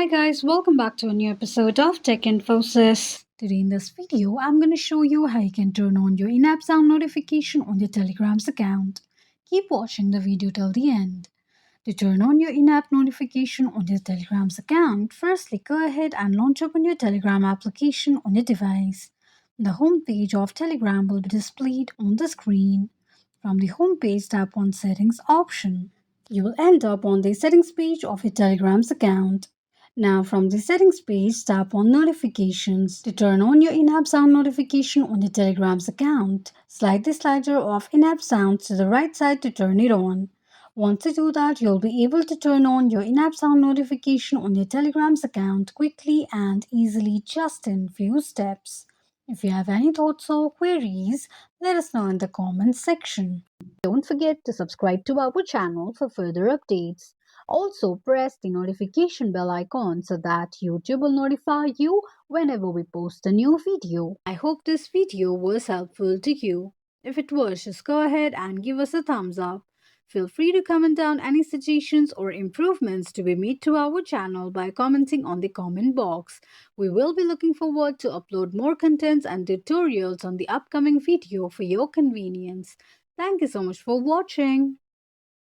Hi guys, welcome back to a new episode of Tech Infosys. Today in this video, I'm going to show you how you can turn on your in-app sound notification on your Telegram's account. Keep watching the video till the end. To turn on your in-app notification on your Telegram's account, firstly go ahead and launch open your Telegram application on your device. The home page of Telegram will be displayed on the screen. From the home page, tap on Settings option. You will end up on the settings page of your Telegram's account. Now from the settings page, tap on notifications. To turn on your in-app sound notification on your Telegram's account, slide the slider of in-app sounds to the right side to turn it on. Once you do that, you'll be able to turn on your in-app sound notification on your Telegram's account quickly and easily just in few steps. If you have any thoughts or queries, let us know in the comments section. Don't forget to subscribe to our channel for further updates. Also, press the notification bell icon so that YouTube will notify you whenever we post a new video. I hope this video was helpful to you. If it was, just go ahead and give us a thumbs up. Feel free to comment down any suggestions or improvements to be made to our channel by commenting on the comment box. We will be looking forward to upload more contents and tutorials on the upcoming video for your convenience. Thank you so much for watching.